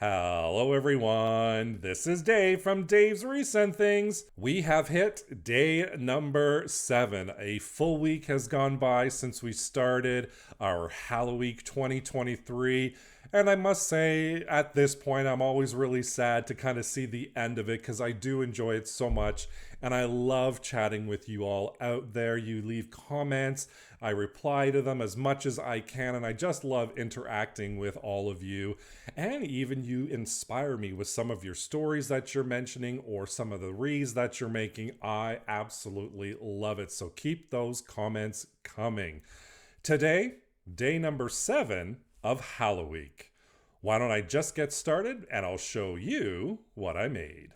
Hello everyone, this is Dave from Dave's Recent Things. We have hit day number 7. A full week has gone by since we started our Hallo-week 2023. And I must say, at this point, I'm always really sad to kind of see the end of it because I do enjoy it so much. And I love chatting with you all out there. You leave comments, I reply to them as much as I can. And I just love interacting with all of you. And even you inspire me with some of your stories that you're mentioning or some of the reads that you're making. I absolutely love it. So keep those comments coming. Today, day number 7 of Hallo-week. Why don't I just get started and I'll show you what I made.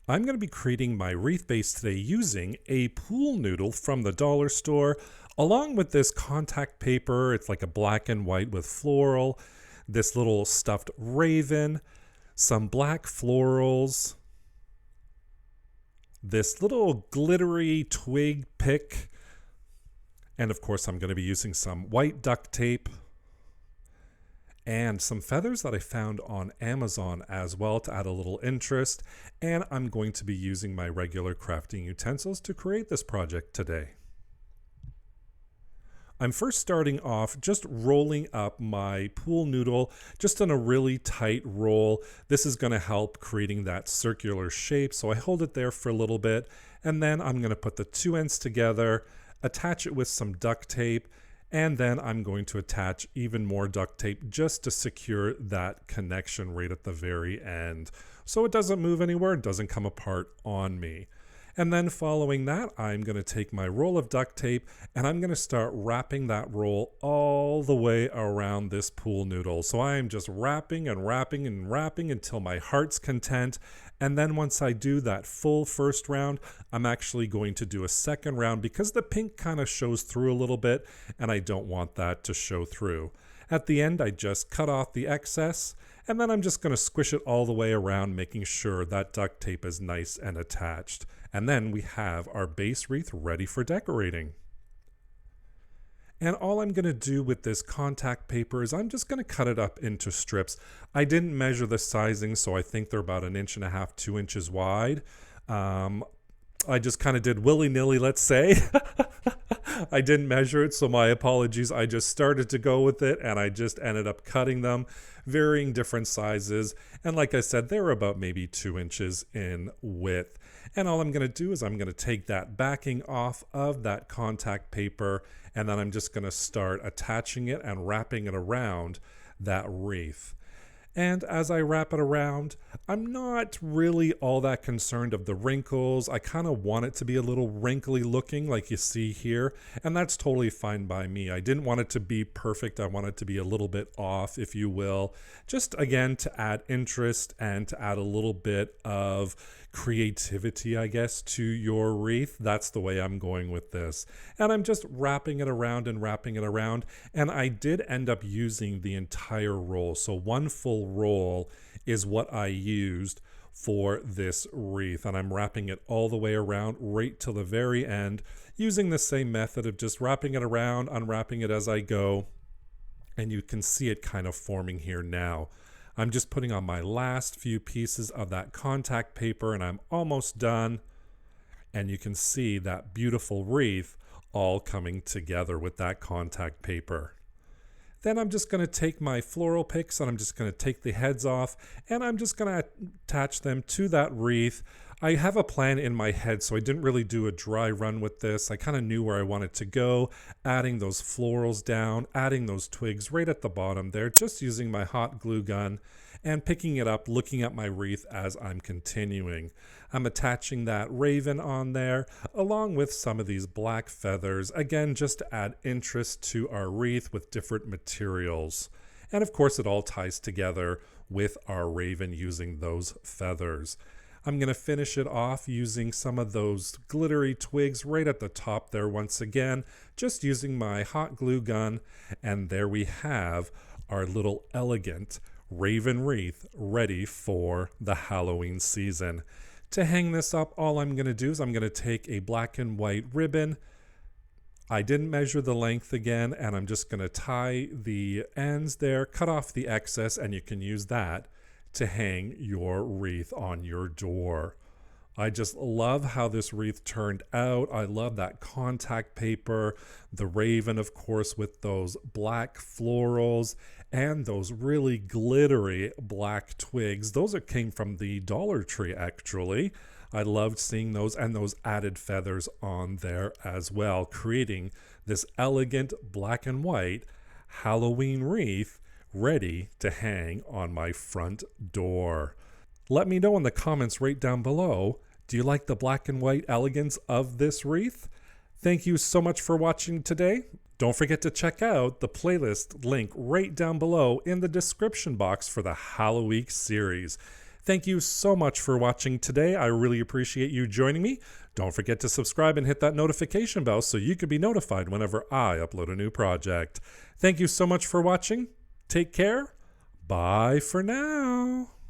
I'm going to be creating my wreath base today using a pool noodle from the dollar store along with this contact paper. It's like a black and white with floral, this little stuffed raven, some black florals, this little glittery twig pick, and of course I'm going to be using some white duct tape and some feathers that I found on Amazon as well to add a little interest. And I'm going to be using my regular crafting utensils to create this project today. I'm first starting off just rolling up my pool noodle just in a really tight roll. This is going to help creating that circular shape. So I hold it there for a little bit, and then I'm going to put the two ends together, attach it with some duct tape, and then I'm going to attach even more duct tape just to secure that connection right at the very end. So it doesn't move anywhere, it doesn't come apart on me. And then following that, I'm going to take my roll of duct tape and I'm going to start wrapping that roll all the way around this pool noodle. So I am just wrapping and wrapping and wrapping until my heart's content. And then once I do that full first round, I'm actually going to do a second round because the pink kind of shows through a little bit and I don't want that to show through. At the end, I just cut off the excess and then I'm just going to squish it all the way around, making sure that duct tape is nice and attached. And then we have our base wreath ready for decorating. And all I'm going to do with this contact paper is I'm just going to cut it up into strips. I didn't measure the sizing, so I think they're about 1.5 inches, 2 inches wide. I just kind of did willy-nilly, let's say. I didn't measure it, so my apologies. I just started to go with it, and I just ended up cutting them, varying different sizes. And like I said, they were about maybe 2 inches in width. And all I'm going to do is I'm going to take that backing off of that contact paper, and then I'm just going to start attaching it and wrapping it around that wreath. And as I wrap it around, I'm not really all that concerned of the wrinkles. I kind of want it to be a little wrinkly looking like you see here, and that's totally fine by me. I didn't want it to be perfect. I want it to be a little bit off, if you will, just again to add interest and to add a little bit of creativity, I guess, to your wreath. That's the way I'm going with this. And I'm just wrapping it around and wrapping it around. And I did end up using the entire roll. So one full roll is what I used for this wreath. And I'm wrapping it all the way around right till the very end, using the same method of just wrapping it around, unwrapping it as I go. And you can see it kind of forming here now. I'm just putting on my last few pieces of that contact paper and I'm almost done. And you can see that beautiful wreath all coming together with that contact paper. Then I'm just going to take my floral picks and I'm just going to take the heads off and I'm just going to attach them to that wreath. I have a plan in my head, so I didn't really do a dry run with this. I kind of knew where I wanted to go, adding those florals down, adding those twigs right at the bottom there, just using my hot glue gun and picking it up, looking at my wreath as I'm continuing. I'm attaching that raven on there, along with some of these black feathers, again, just to add interest to our wreath with different materials. And of course, it all ties together with our raven using those feathers. I'm going to finish it off using some of those glittery twigs right at the top there once again, just using my hot glue gun. And there we have our little elegant raven wreath ready for the Halloween season. To hang this up, all I'm going to do is I'm going to take a black and white ribbon. I didn't measure the length again, and I'm just going to tie the ends there, cut off the excess, and you can use that to hang your wreath on your door. I just love how this wreath turned out. I love that contact paper, the raven, of course, with those black florals and those really glittery black twigs. Those came from the Dollar Tree, actually. I loved seeing those, and those added feathers on there as well, creating this elegant black and white Halloween wreath ready to hang on my front door. Let me know in the comments right down below, do you like the black and white elegance of this wreath? Thank you so much for watching today. Don't forget to check out the playlist link right down below in the description box for the Hallo-week series. Thank you so much for watching today. I really appreciate you joining me. Don't forget to subscribe and hit that notification bell so you can be notified whenever I upload a new project. Thank you so much for watching. Take care. Bye for now.